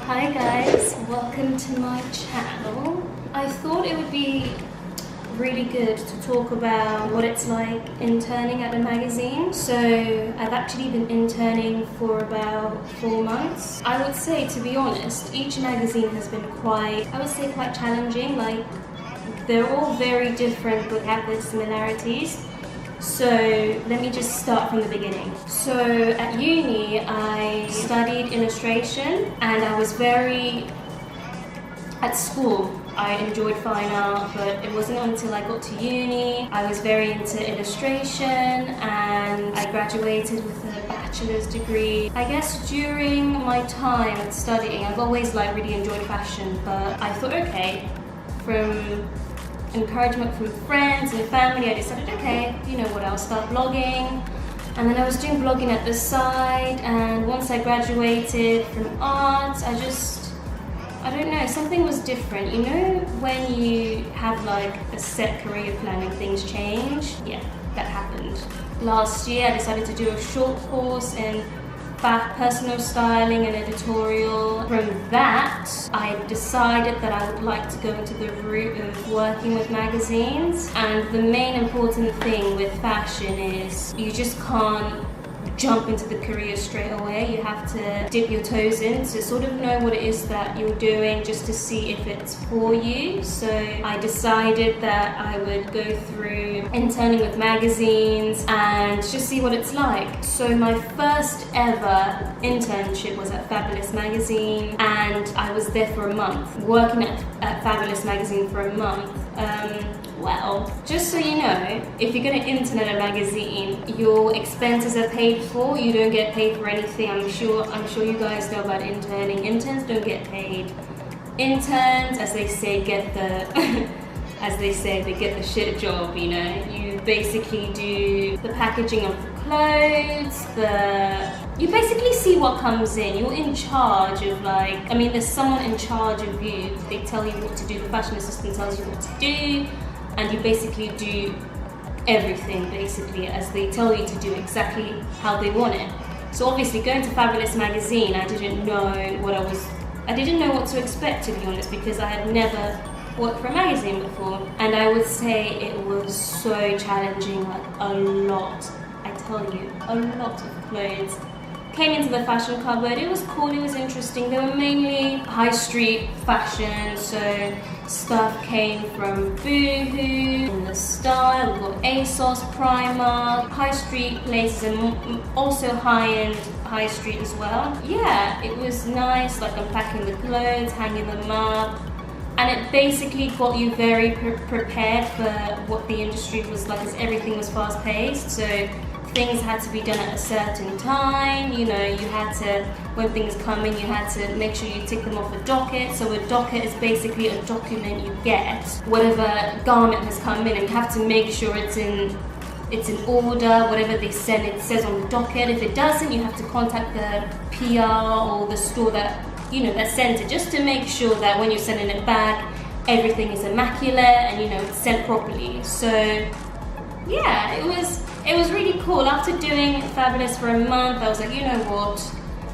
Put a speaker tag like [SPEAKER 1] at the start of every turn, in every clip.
[SPEAKER 1] Hi guys, welcome to my channel. I thought it would be really good to talk about what it's like interning at a magazine. So I've actually been interning for about 4 months. I would say, to be honest, each magazine has been quite challenging. Like, they're all very different but have their similarities. So let me just start from the beginning. So at uni, I studied illustration, and at school, I enjoyed fine art, but it wasn't until I got to uni, I was very into illustration, and I graduated with a bachelor's degree. I guess during my time studying, I've always really enjoyed fashion, but I thought, okay, from encouragement from friends and family, I decided, okay, you know what, I'll start blogging. And then I was doing blogging at the side, and once I graduated from art, I don't know, something was different. You know, when you have a set career plan and things change? Yeah, that happened. Last year, I decided to do a short course in personal styling and editorial. From that, I decided that I would like to go into the route of working with magazines. And the main important thing with fashion is you just can't jump into the career straight away. You have to dip your toes in to sort of know what it is that you're doing, just to see if it's for you. So I decided that I would go through interning with magazines and just see what it's like. So my first ever internship was at Fabulous magazine, and I was there for a month, working at Fabulous magazine for a month. Well, just so you know, if you're going to intern at a magazine, your expenses are paid for. You don't get paid for anything. I'm sure you guys know about interning. Interns don't get paid. Interns, as they say, get the shit job. You know, you basically do the packaging of the clothes. You basically see what comes in. You're in charge of there's someone in charge of you. They tell you what to do. The fashion assistant tells you what to do. And you basically do everything basically as they tell you to do, exactly how they want it. So obviously going to Fabulous magazine, I didn't know what to expect, to be honest, because I had never worked for a magazine before. And I would say it was so challenging, a lot of clothes came into the fashion cupboard. It was cool, it was interesting. They were mainly high street fashion, so stuff came from Boohoo, in the Style, we've got ASOS, Primark, high street places, and also high-end high street as well. Yeah, it was nice, unpacking the clothes, hanging them up, and it basically got you very prepared for what the industry was like, as everything was fast-paced. So things had to be done at a certain time. You know, you had to, when things come in, you had to make sure you tick them off a docket. So a docket is basically a document you get, whatever garment has come in, and you have to make sure it's in order, whatever they send, it says on the docket. If it doesn't, you have to contact the PR or the store that sent it, just to make sure that when you're sending it back, everything is immaculate and it's sent properly. So yeah, it was really cool. After doing Fabulous for a month, I was like, you know what?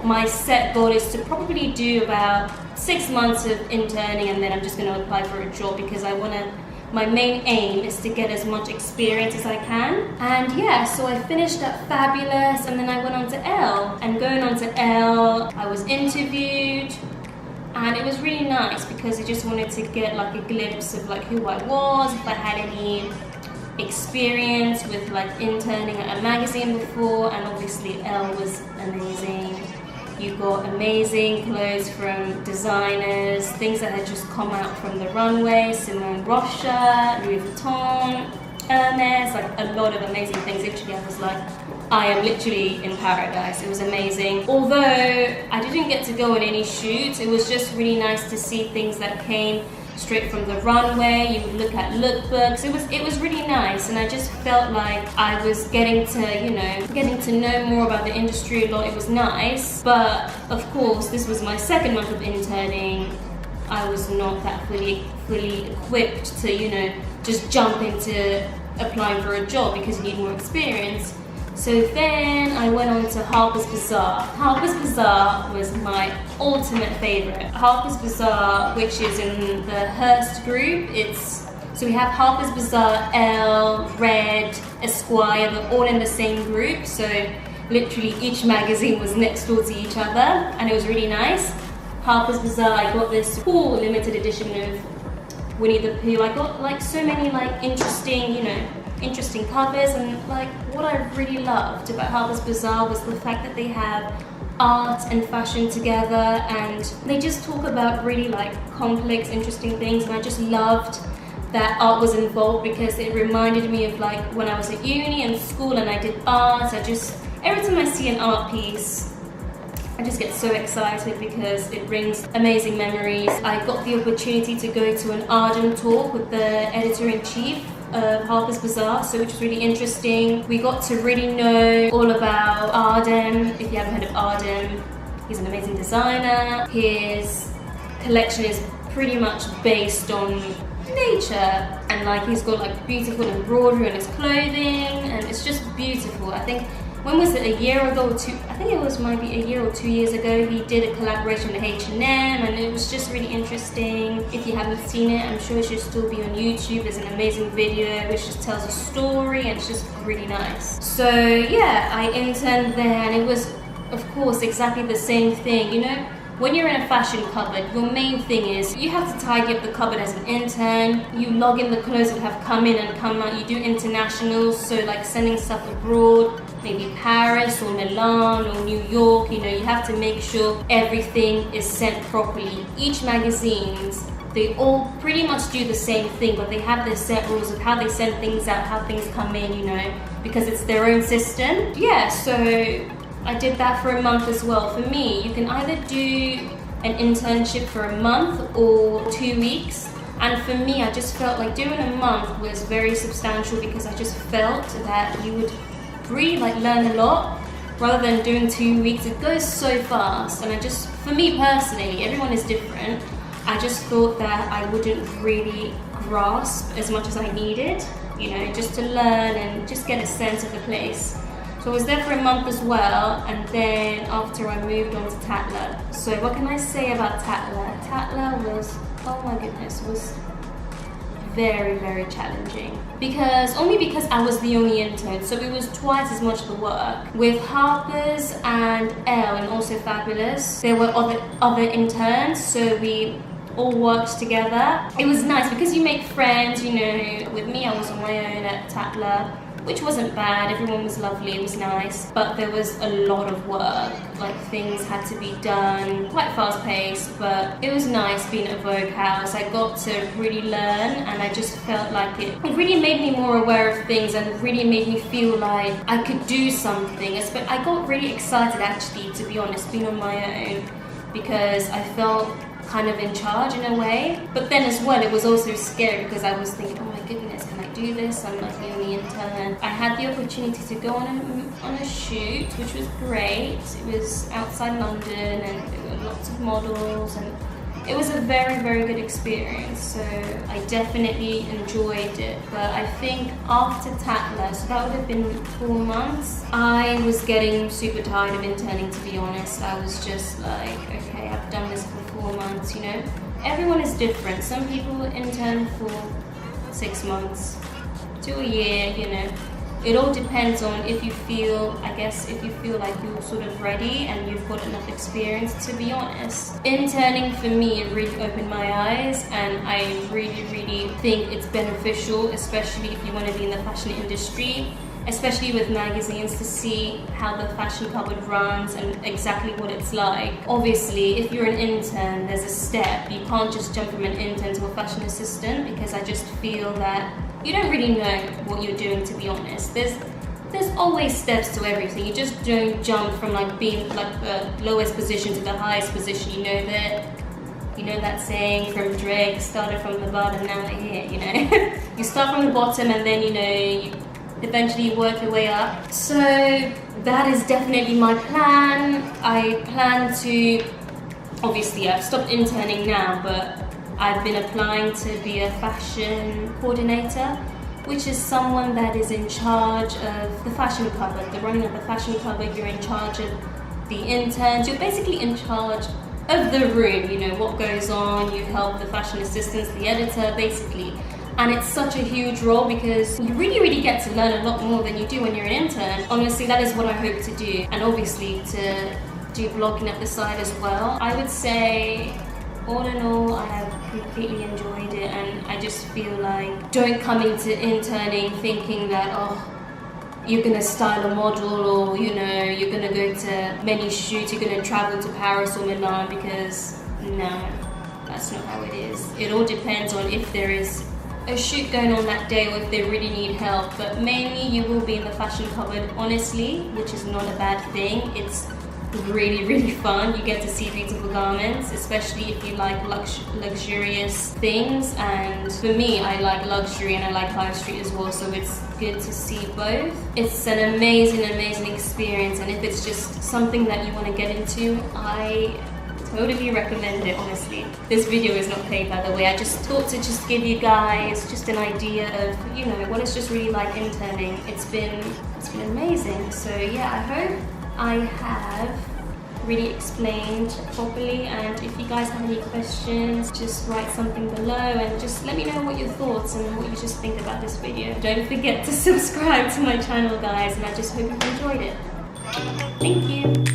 [SPEAKER 1] My set goal is to probably do about 6 months of interning, and then I'm just going to apply for a job, because my main aim is to get as much experience as I can. And yeah, so I finished at Fabulous, and then I went on to Elle. And going on to Elle, I was interviewed, and it was really nice because I just wanted to get a glimpse of who I was, if I had any experience with interning at a magazine before. And obviously Elle was amazing. You got amazing clothes from designers, things that had just come out from the runway, Simone Rocha, Louis Vuitton, Hermes, a lot of amazing things. Literally, I was I am literally in paradise. It was amazing. Although I didn't get to go on any shoots, it was just really nice to see things that came straight from the runway. You would look at lookbooks. It was really nice, and I just felt like I was getting to know more about the industry a lot. It was nice, but of course this was my second month of interning. I was not that fully equipped to just jump into applying for a job, because you need more experience. So then I went on to Harper's Bazaar. Harper's Bazaar was my ultimate favorite. Harper's Bazaar, which is in the Hearst group, so we have Harper's Bazaar, Elle, Red, Esquire, they're all in the same group. So literally each magazine was next door to each other, and it was really nice. Harper's Bazaar, I got this cool limited edition of Winnie the Pooh. I got like so many like interesting covers, and like what I really loved about Harper's Bazaar was the fact that they have art and fashion together, and they just talk about really like complex, interesting things, and I just loved that art was involved because it reminded me of like when I was at uni and school and I did art. Every time I see an art piece, I just get so excited because it brings amazing memories. I got the opportunity to go to an Arden talk with the editor-in-chief of Harper's Bazaar, which was really interesting. We got to really know all about Arden. If you haven't heard of Arden, he's an amazing designer. His collection is pretty much based on nature, and like he's got like beautiful embroidery on his clothing, and it's just beautiful. I think, when was it, a year ago or two? I think it was maybe a year or 2 years ago, he did a collaboration with H&M, and it was just really interesting. If you haven't seen it, I'm sure it should still be on YouTube. There's an amazing video which just tells a story, and it's just really nice. So yeah, I interned there, and it was, of course, exactly the same thing. You know, when you're in a fashion cupboard, your main thing is you have to tidy up the cupboard as an intern. You log in the clothes that have come in and come out. You do internationals, so like sending stuff abroad, maybe Paris or Milan or New York. You know, you have to make sure everything is sent properly. Each magazines, they all pretty much do the same thing, but they have their set rules of how they send things out, how things come in, you know, because it's their own system. Yeah, so I did that for a month as well. For me, you can either do an internship for a month or 2 weeks. And for me, I just felt like doing a month was very substantial because I just felt that you would really like learn a lot rather than doing 2 weeks. It goes so fast, and for me personally, everyone is different. I just thought that I wouldn't really grasp as much as I needed, you know, just to learn and just get a sense of the place. So I was there for a month as well, and then after I moved on to Tatler. So what can I say about Tatler? Tatler was, oh my goodness, was very, very challenging. Because I was the only intern, so it was twice as much the work. With Harper's and Elle, and also Fabulous, there were other interns, so we all worked together. It was nice because you make friends, you know. With me, I was on my own at Tatler, which wasn't bad. Everyone was lovely, it was nice, but there was a lot of work. Like, things had to be done, quite fast paced, but it was nice being at Vogue House. I got to really learn, and I just felt like it really made me more aware of things, and really made me feel like I could do something. I got really excited, actually, to be honest, being on my own, because I felt kind of in charge in a way. But then as well, it was also scary because I was thinking, oh my goodness, can I do this? I'm like the only intern. I had the opportunity to go on a shoot, which was great. It was outside London, and there were lots of models, and it was a very, very good experience. So I definitely enjoyed it. But I think after Tatler, so that would have been 4 months, I was getting super tired of interning, to be honest. I was just like, okay, I've done this for 4 months, you know. Everyone is different. Some people intern for 6 months to a year, you know. It all depends on if you feel like you're sort of ready and you've got enough experience, to be honest. Interning for me, it really opened my eyes, and I really, really think it's beneficial, especially if you want to be in the fashion industry, especially with magazines, to see how the fashion cupboard runs and exactly what it's like. Obviously, if you're an intern, there's a step. You can't just jump from an intern to a fashion assistant, because I just feel that you don't really know what you're doing, to be honest. There's always steps to everything. You just don't jump from like being like the lowest position to the highest position. You know that saying from Drake, started from the bottom, now we're here, you know. You start from the bottom, and then, you know, you eventually work your way up. So that is definitely my plan. I plan to, obviously I've stopped interning now, but I've been applying to be a fashion coordinator, which is someone that is in charge of the fashion cupboard, the running of the fashion cupboard. You're in charge of the interns. You're basically in charge of the room, you know, what goes on. You help the fashion assistants, the editor, basically. And it's such a huge role because you really get to learn a lot more than you do when you're an intern. Honestly, that is what I hope to do. And obviously to do vlogging at the side as well. I would say, all in all, I have completely enjoyed it, and I just feel like don't come into interning thinking that, oh, you're gonna style a model, or you know, you're gonna go to many shoots, you're gonna travel to Paris or Milan, because no, that's not how it is. It all depends on if there is a shoot going on that day or if they really need help, but mainly you will be in the fashion cupboard, honestly, which is not a bad thing. It's really fun. You get to see beautiful garments, especially if you like luxurious things, and for me, I like luxury and I like high street as well, so it's good to see both. It's an amazing experience, and if it's just something that you want to get into, I totally recommend it, honestly. This video is not paid, by the way. I just thought to just give you guys just an idea of, you know, what it's just really like interning. It's been amazing. So yeah, I hope I have really explained properly, and if you guys have any questions, just write something below and just let me know what your thoughts and what you just think about this video. Don't forget to subscribe to my channel, guys, and I just hope you enjoyed it. Thank you.